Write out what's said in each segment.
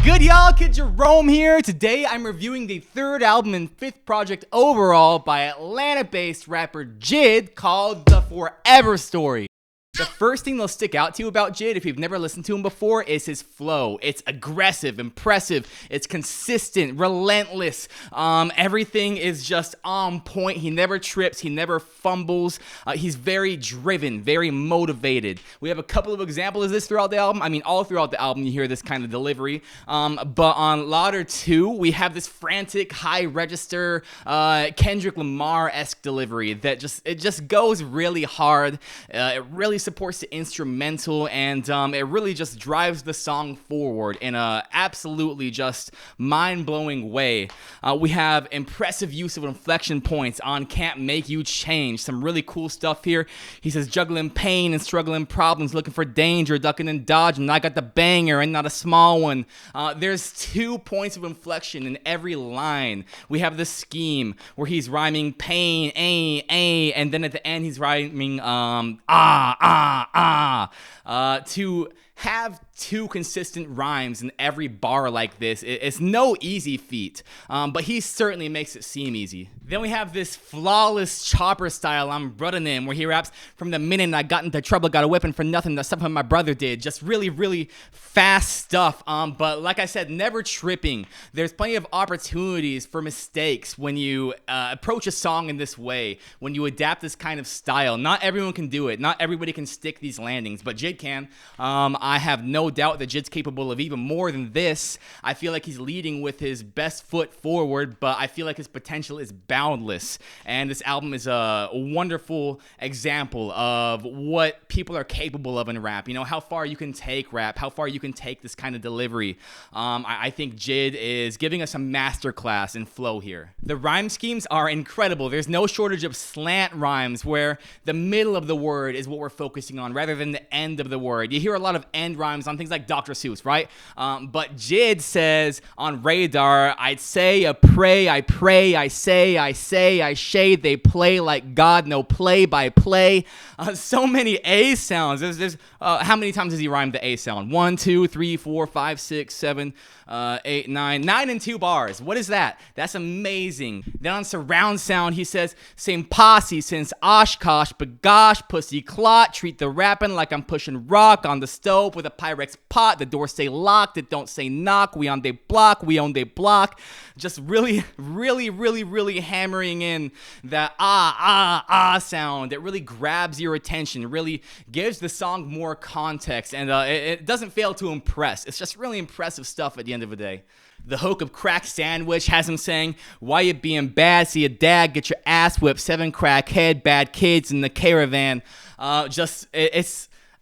Good y'all, Kid Jerome here. Today I'm reviewing the third album and fifth project overall by Atlanta-based rapper JID called The Forever Story. The first thing that'll stick out to you about JID, if you've never listened to him before, is his flow. It's aggressive, impressive, it's consistent, relentless. Everything is just on point. He never trips, he never fumbles. He's very driven, very motivated. We have a couple of examples of this throughout the album. I mean, all throughout the album you hear this kind of delivery. But on Lauder 2, we have this frantic, high register, Kendrick Lamar-esque delivery that just goes really hard. It really supports the instrumental, and it really just drives the song forward in a absolutely just mind-blowing way. We have impressive use of inflection points on Can't Make You Change. Some really cool stuff here. He says, juggling pain and struggling problems, looking for danger, ducking and dodging. I got the banger and not a small one. There's 2 points of inflection in every line. We have the scheme where he's rhyming pain, and then at the end he's rhyming to have 2 consistent rhymes in every bar like this, it's no easy feat, but he certainly makes it seem easy. Then we have this flawless chopper style I'm running in, where he raps, from the minute I got into trouble, got a whipping for nothing, the stuff my brother did. Just really, really fast stuff, but like I said, never tripping. There's plenty of opportunities for mistakes when you approach a song in this way, when you adapt this kind of style. Not everyone can do it. Not everybody can stick these landings, but JID can. I have no doubt that JID's capable of even more than this. I feel like he's leading with his best foot forward, but I feel like his potential is boundless. And this album is a wonderful example of what people are capable of in rap. You know, how far you can take rap, how far you can take this kind of delivery. I think JID is giving us a masterclass in flow here. The rhyme schemes are incredible. There's no shortage of slant rhymes where the middle of the word is what we're focusing on rather than the end of the word. You hear a lot of end rhymes on things like Dr. Seuss, right? But JID says on Radar, I'd say, I pray, I pray, I say, I shade, they play like God, no play by play. So many A sounds. There's how many times does he rhyme the A sound? 1, 2, 3, 4, 5, 6, 7, 8, 9 and 2 bars. What is that? That's amazing. Then on surround sound, he says, same posse since Oshkosh, but gosh, pussy clot, treat the rapping like I'm pushing rock on the stove with a Pyrex pot. The door stay locked, it don't say knock. We on they block, we own they block. Just really, really, really, really hammering in that sound. It really grabs your attention, really gives the song more context, and it doesn't fail to impress. It's just really impressive stuff at the end of the day. The hook of Crack Sandwich has him saying, why you being bad? See a dad get your ass whipped, 7 crackhead, bad kids in the caravan.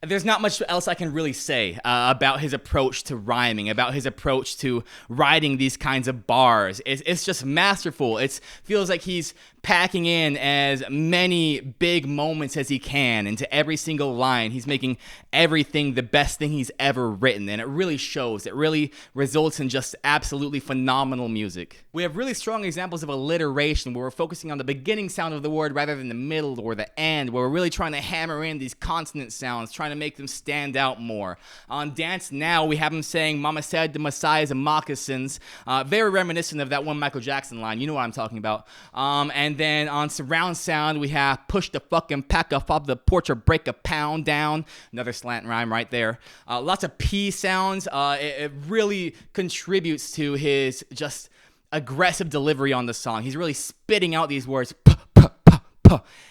There's not much else I can really say about his approach to rhyming, about his approach to writing these kinds of bars. It's just masterful. It feels like he's packing in as many big moments as he can into every single line. He's making everything the best thing he's ever written, and it really shows. It really results in just absolutely phenomenal music. We have really strong examples of alliteration where we're focusing on the beginning sound of the word rather than the middle or the end, where we're really trying to hammer in these consonant sounds, trying to make them stand out more. On Dance Now, we have him saying, Mama said the Messiah's moccasins. Very reminiscent of that one Michael Jackson line. You know what I'm talking about. And then on Surround Sound, we have push the fucking pack off the porch or break a pound down. Another slant rhyme right there. Lots of P sounds. It really contributes to his just aggressive delivery on the song. He's really spitting out these words.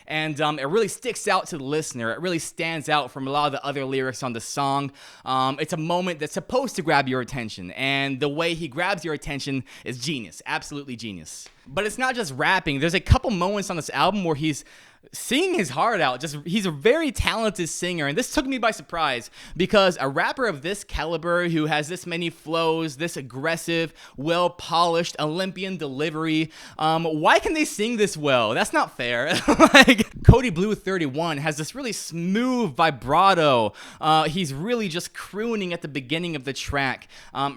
And it really sticks out to the listener. It really stands out from a lot of the other lyrics on the song. It's a moment that's supposed to grab your attention, and the way he grabs your attention is genius, absolutely genius. But it's not just rapping. There's a couple moments on this album where he's singing his heart out. He's a very talented singer, and this took me by surprise because a rapper of this caliber who has this many flows, this aggressive, well-polished Olympian delivery, why can they sing this well? That's not fair. Like Cody Blue 31 has this really smooth vibrato. He's really just crooning at the beginning of the track,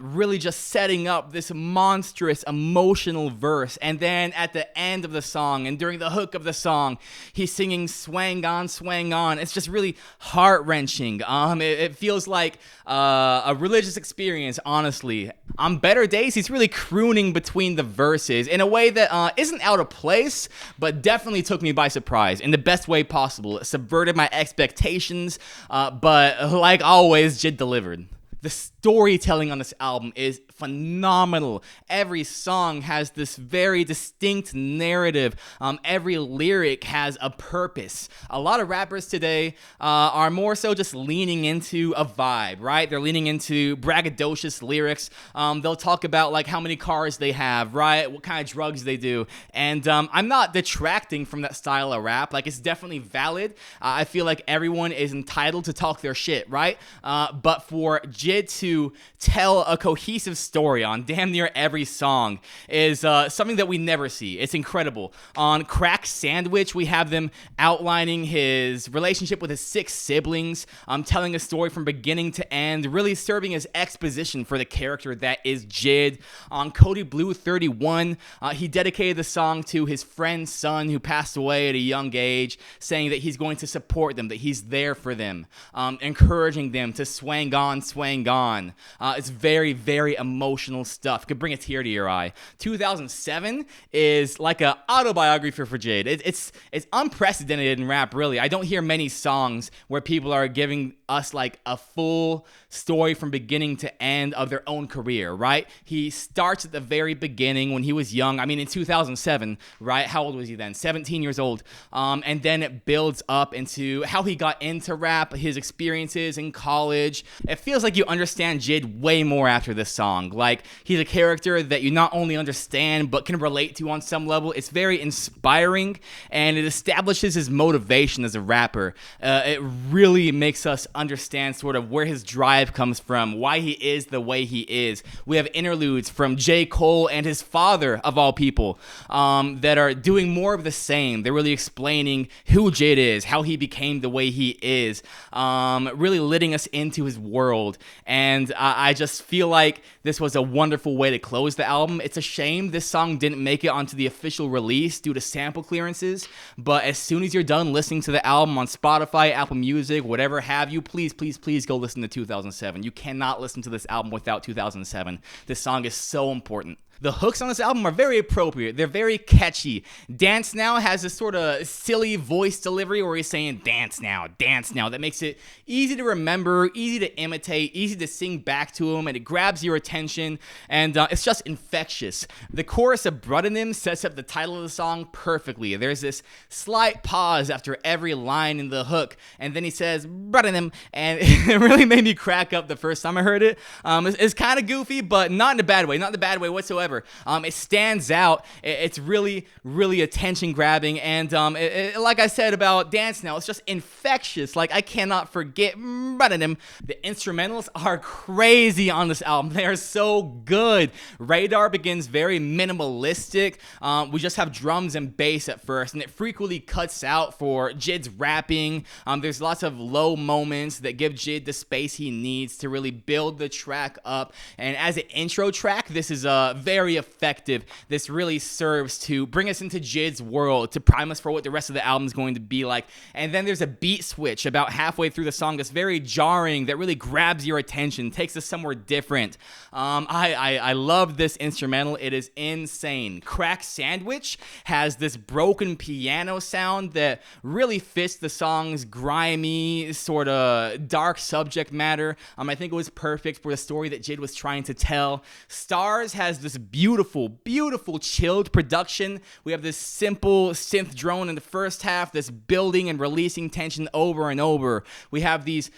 really just setting up this monstrous emotional verse, and then at the end of the song and during the hook of the song, he's singing swang on, swang on. It's just really heart-wrenching. It feels like a religious experience, honestly. On better days, he's really crooning between the verses in a way that isn't out of place, but definitely took me by surprise in the best way possible. It subverted my expectations, but like always, JID delivered. The storytelling on this album is phenomenal. Every song has this very distinct narrative. Every lyric has a purpose. A lot of rappers today are more so just leaning into a vibe, right? They're leaning into braggadocious lyrics. They'll talk about like how many cars they have, right? What kind of drugs they do. And I'm not detracting from that style of rap. Like, it's definitely valid. I feel like everyone is entitled to talk their shit, right? But for JID to tell a cohesive story on damn near every song is something that we never see. It's incredible. On Crack Sandwich, we have them outlining his relationship with his 6 siblings, telling a story from beginning to end, really serving as exposition for the character that is JID. On Cody Blue 31, he dedicated the song to his friend's son who passed away at a young age, saying that he's going to support them, that he's there for them, encouraging them to swang on, swang on. It's very, very emotional stuff. Could bring a tear to your eye. 2007 is like an autobiography for JID. It's unprecedented in rap, really. I don't hear many songs where people are giving us like a full story from beginning to end of their own career, right? He starts at the very beginning when he was young. I mean, in 2007, right? How old was he then? 17 years old. And then it builds up into how he got into rap, his experiences in college. It feels like you understand JID way more after this song. Like, he's a character that you not only understand but can relate to on some level. It's very inspiring, and it establishes his motivation as a rapper. It really makes us understand sort of where his drive comes from, why he is the way he is. We have interludes from J. Cole and his father, of all people, that are doing more of the same. They're really explaining who JID is, how he became the way he is, really letting us into his world. And I just feel like this was a wonderful way to close the album. It's a shame this song didn't make it onto the official release due to sample clearances, but as soon as you're done listening to the album on Spotify, Apple Music, whatever have you, please, please, please go listen to 2007. You cannot listen to this album without 2007. This song is so important. The hooks on this album are very appropriate. They're very catchy. Dance Now has this sort of silly voice delivery where he's saying dance now, dance now. That makes it easy to remember, easy to imitate, easy to sing back to him, and it grabs your attention, and it's just infectious. The chorus of Bruddenim sets up the title of the song perfectly. There's this slight pause after every line in the hook, and then he says Bruddenim, and it really made me crack up the first time I heard it. It's kind of goofy, but not in a bad way, not in a bad way whatsoever. It stands out. It's really, really attention grabbing, and like I said about Dance Now, it's just infectious. Like, I cannot forget The instrumentals are crazy on this album. They are so good. Radar begins very minimalistic. We just have drums and bass at first, and it frequently cuts out for JID's rapping. There's lots of low moments that give JID the space he needs to really build the track up, and as an intro track, this is very effective. This really serves to bring us into JID's world, to prime us for what the rest of the album is going to be like. And then there's a beat switch about halfway through the song that's very jarring, that really grabs your attention, takes us somewhere different. I love this instrumental. It is insane. Crack Sandwich has this broken piano sound that really fits the song's grimy, sort of dark subject matter. I think it was perfect for the story that JID was trying to tell. Stars has this beautiful, beautiful chilled production. We have this simple synth drone in the first half that's building and releasing tension over and over. We have these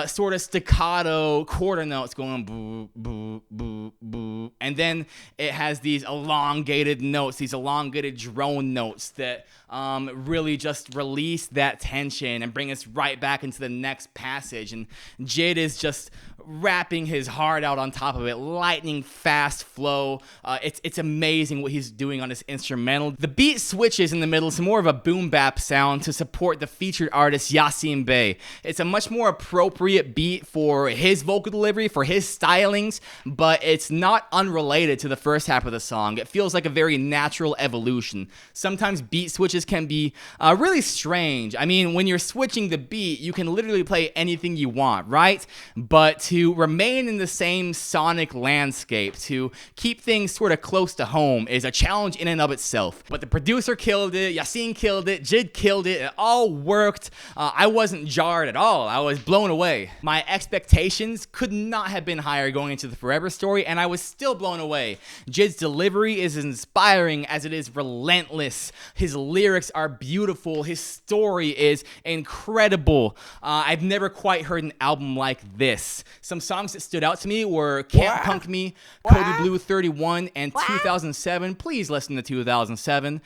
sort of staccato quarter notes going boo, boo, boo, boo. And then it has these elongated notes, these elongated drone notes that really just release that tension and bring us right back into the next passage. And JID is just rapping his heart out on top of it, lightning fast flow. It's amazing what he's doing on this instrumental. The beat switches in the middle to more of a boom bap sound to support the featured artist Yasin Bey. It's a much more appropriate beat for his vocal delivery, for his stylings, but it's not unrelated to the first half of the song. It feels like a very natural evolution. Sometimes beat switches can be really strange. I mean, when you're switching the beat, you can literally play anything you want, right? But to remain in the same sonic landscape, to keep things sort of close to home, is a challenge in and of itself. But the producer killed it, Yasin killed it, JID killed it. It all worked. I wasn't jarred at all. I was blown away. My expectations could not have been higher going into the Forever story, and I was still blown away. JID's delivery is as inspiring as it is relentless. His lyrics are beautiful. His story is incredible. I've never quite heard an album like this. Some songs that stood out to me were Can't Punk Me, Cody Blue 31, and 2007. Please listen to 2007.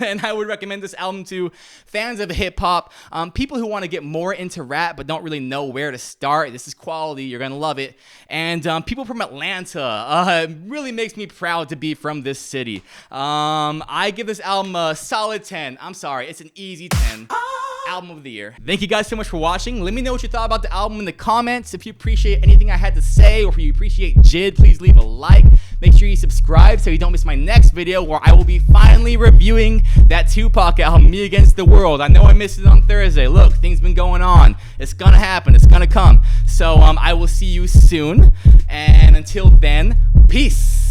And I would recommend this album to fans of hip-hop, people who want to get more into rap but don't really know where to start. This is quality. You're going to love it. And people from Atlanta. It really makes me proud to be from this city. I give this album a solid 10. I'm sorry. It's an easy 10. Album of the year. Thank you guys so much for watching. Let me know what you thought about the album in the comments. If you appreciate anything I had to say, or if you appreciate JID, please leave a like. Make sure you subscribe so you don't miss my next video, where I will be finally reviewing that Tupac album, Me Against the World. I know I missed it on Thursday. Look, things been going on. It's gonna happen. It's gonna come. So I will see you soon. And until then, peace.